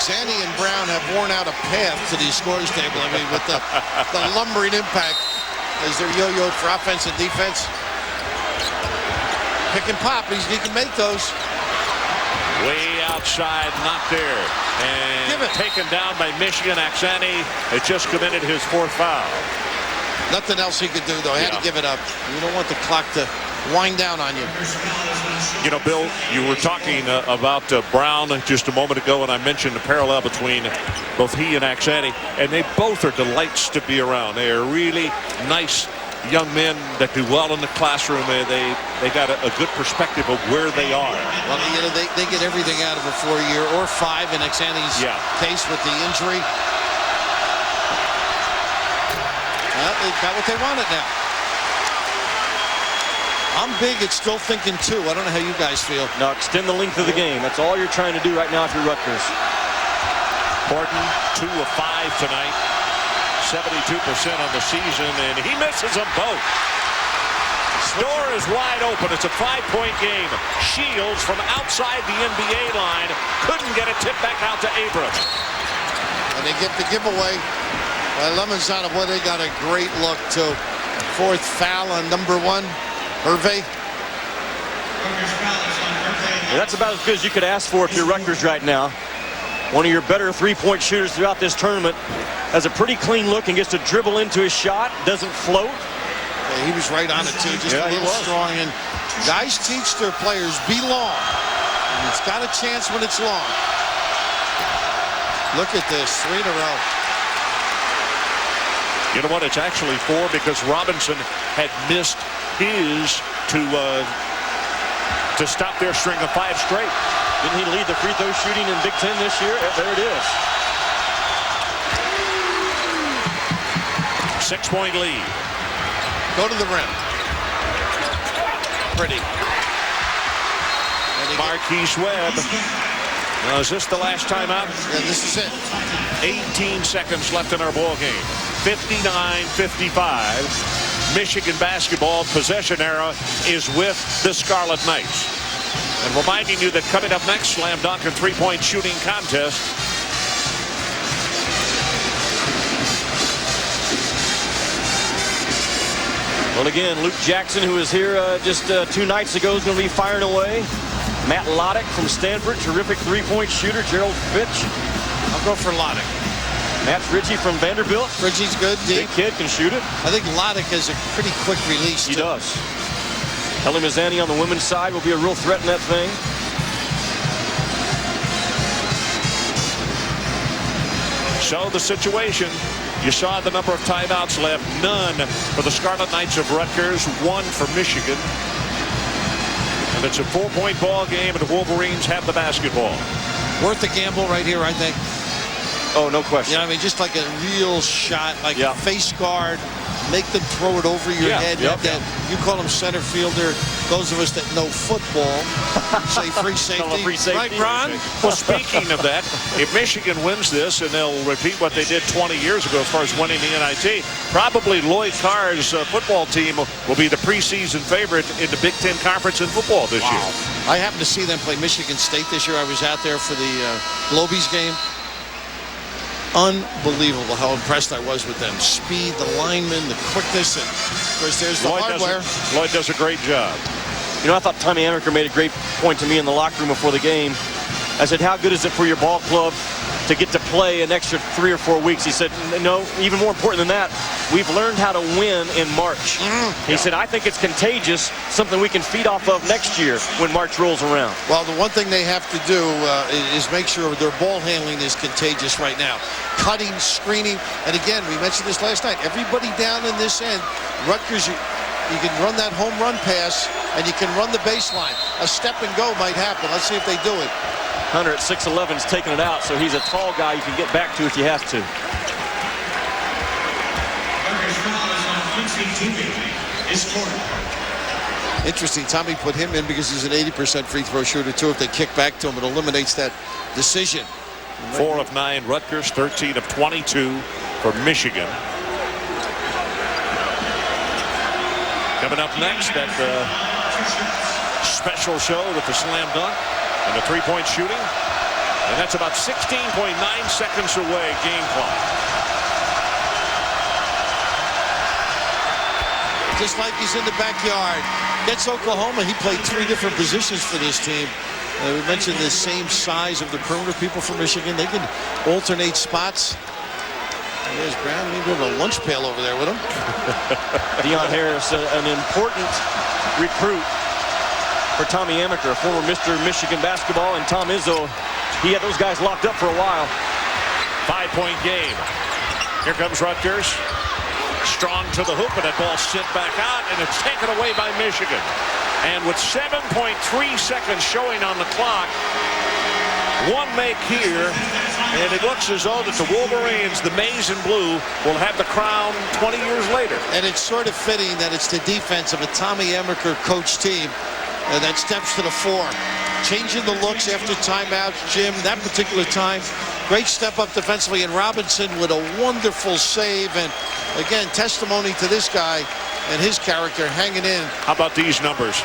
Xanny and Brown have worn out a path to the scores table. I mean, with the lumbering impact as they're yo-yoed for offense and defense. Pick and pop, he can make those. Way outside, not there. And taken down by Michigan. Xanny had just committed his 4th foul. Nothing else he could do, though. He had to give it up. You don't want the clock to wind down on you. You know, Bill, you were talking about Brown just a moment ago, and I mentioned the parallel between both he and Xanny, and they both are delights to be around. They are really nice young men that do well in the classroom. They got a good perspective of where they are. Well, you know, they get everything out of a 4-year or 5 in Xanny's case with the injury. They've got what they wanted now. I'm big at still thinking 2. I don't know how you guys feel. No, extend the length of the game. That's all you're trying to do right now if you're Rutgers. Horton, 2 of 5 tonight. 72% on the season, and he misses them both. Door is wide open. It's a 5-point game. Shields from outside the NBA line couldn't get a tip back out to Abrams. And they get the giveaway by Lamizana. Boy, they got a great look too. 4th foul on number 1, Herve. Yeah, that's about as good as you could ask for if you're Rutgers right now. One of your better 3-point shooters throughout this tournament. Has a pretty clean look and gets to dribble into his shot. Doesn't float. Yeah, he was right on it too. Just a little strong. And guys teach their players, be long. And it's got a chance when it's long. Look at this, 3 in a row. You know what? It's actually 4 because Robinson had missed his to stop their string of 5 straight. Didn't he lead the free throw shooting in Big Ten this year? There it is. 6-point lead. Go to the rim. Pretty. Marquise Webb. Now, is this the last timeout? Yeah, this is it. 18 seconds left in our ball game. 59-55. Michigan basketball possession era is with the Scarlet Knights. And reminding you that coming up next, slam dunk and 3-point shooting contest. Well, again, Luke Jackson, who was here just 2 nights ago, is going to be firing away. Matt Loddick from Stanford, terrific 3-point shooter. Gerald Fitch. I'll go for Loddick. Matt Ritchie from Vanderbilt. Ritchie's good, deep. Big kid, can shoot it. I think Loddick has a pretty quick release. He does. Herve Lamizana on the women's side will be a real threat in that thing. So the situation, you saw the number of timeouts left. None for the Scarlet Knights of Rutgers, 1 for Michigan. And it's a 4-point ball game, and the Wolverines have the basketball. Worth the gamble right here, I think. Oh, no question. You know, I mean, just like a real shot, like a face guard, make them throw it over your head. Yep. You call them center fielder. Those of us that know football say free safety. Free safety. Right, Ron? Well, speaking of that, if Michigan wins this, and they'll repeat what they did 20 years ago as far as winning the NIT, probably Lloyd Carr's football team will be the preseason favorite in the Big Ten Conference in football this year. I happened to see them play Michigan State this year. I was out there for the Globies game. Unbelievable how impressed I was with them. Speed, the linemen, the quickness, and of course there's the hardware. Lloyd does a great job. You know, I thought Tommy Amaker made a great point to me in the locker room before the game. I said, how good is it for your ball club to get to play an extra 3 or 4 weeks? He said, no, even more important than that, we've learned how to win in March. He said, I think it's contagious, something we can feed off of next year when March rolls around. Well, the one thing they have to do is make sure their ball handling is contagious right now. Cutting, screening, and again, we mentioned this last night, everybody down in this end, Rutgers, you can run that home run pass, and you can run the baseline. A step and go might happen. Let's see if they do it. Hunter at 6'11" is taking it out, so he's a tall guy you can get back to if you have to. Interesting. Tommy put him in because he's an 80% free throw shooter, too. If they kick back to him, it eliminates that decision. 4 of 9 Rutgers, 13 of 22 for Michigan. Coming up next, that special show with the slam dunk and the three-point shooting. And that's about 16.9 seconds away, game clock. Just like he's in the backyard. Gets Oklahoma. He played 3 different positions for this team. We mentioned the same size of the perimeter people from Michigan. They can alternate spots. There's Brown. Maybe a lunch pail over there with him. Deion Harris, an important recruit for Tommy Amaker, former Mr. Michigan basketball, and Tom Izzo. He had those guys locked up for a while. 5-point game. Here comes Rutgers. Strong to the hoop, and that ball sent back out, and it's taken away by Michigan. And with 7.3 seconds showing on the clock, one make here, and it looks as though that the Wolverines, the maize and blue, will have the crown 20 years later. And it's sort of fitting that it's the defense of a Tommy Amaker coach team that steps to the fore. Changing the looks after timeouts, Jim, that particular time. Great step up defensively, and Robinson with a wonderful save. And again, testimony to this guy and his character hanging in. How about these numbers?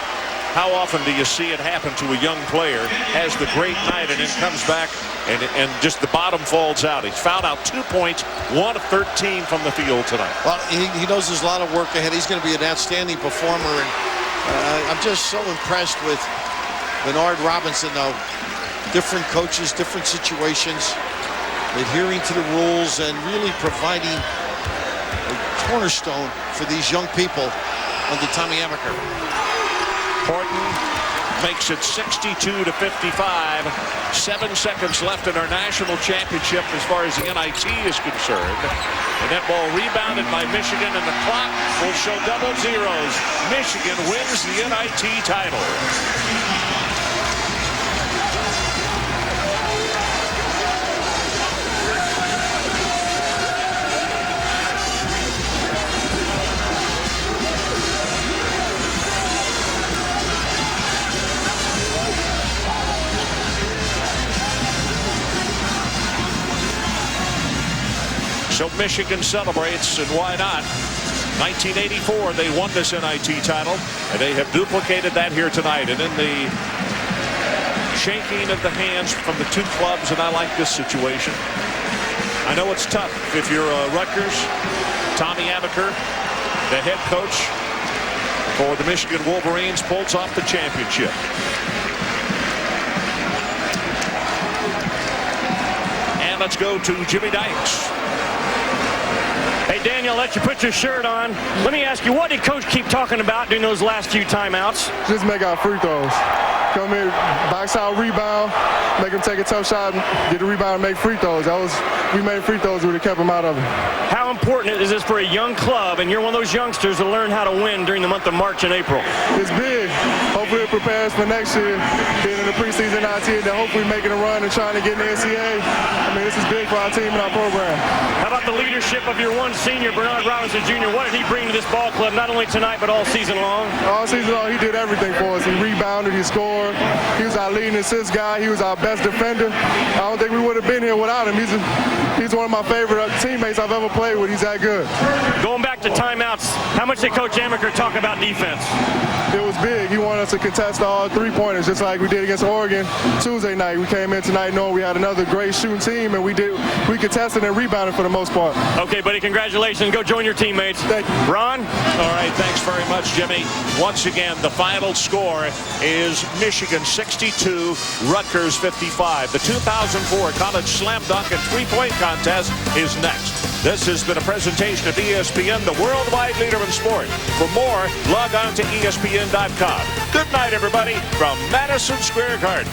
How often do you see it happen to a young player, has the great night, and then comes back and just the bottom falls out? He's fouled out 2 points, 1 of 13 from the field tonight. Well, he knows there's a lot of work ahead. He's going to be an outstanding performer, and I'm just so impressed with Bernard Robinson, though. Different coaches, different situations, adhering to the rules, and really providing a cornerstone for these young people under Tommy Amaker. Horton makes it 62-55. 7 seconds left in our national championship as far as the NIT is concerned. And that ball rebounded by Michigan, and the clock will show double zeros. Michigan wins the NIT title. So Michigan celebrates, and why not? 1984, they won this NIT title, and they have duplicated that here tonight. And in the shaking of the hands from the two clubs, and I like this situation. I know it's tough if you're Rutgers. Tommy Amaker, the head coach for the Michigan Wolverines, pulls off the championship. And let's go to Jimmy Dykes. Hey, Daniel, let you put your shirt on. Let me ask you, what did Coach keep talking about during those last few timeouts? Just make our free throws. Come in, box out rebound, make them take a tough shot, get the rebound, and make free throws. We made free throws, we would have kept them out of it. How important is this for a young club, and you're one of those youngsters to learn how to win during the month of March and April? It's big. Hopefully hopefully it prepares for next year, being in the preseason NIT, and then hopefully making a run and trying to get in the NCAA. I mean, this is big for our team and our program. How about the leadership of your one senior, Bernard Robinson Jr.? What did he bring to this ball club, not only tonight, but all season long? All season long, he did everything for us. He rebounded, he scored. He was our leading assist guy. He was our best defender. I don't think we would have been here without him. He's one of my favorite teammates I've ever played with. He's that good. Going back to timeouts, how much did Coach Amaker talk about defense? It was big. He wanted us to contest all three-pointers, just like we did against Oregon Tuesday night. We came in tonight knowing we had another great shooting team, and we contested and rebounded for the most part. Okay, buddy, congratulations. Go join your teammates. Thank you. Ron? All right, thanks very much, Jimmy. Once again, the final score is Michigan 62, Rutgers 55. The 2004 College Slam Dunk and Three-Point Contest is next. This has been a presentation of ESPN, the worldwide leader in sport. For more, log on to ESPN.com. Good night, everybody, from Madison Square Garden.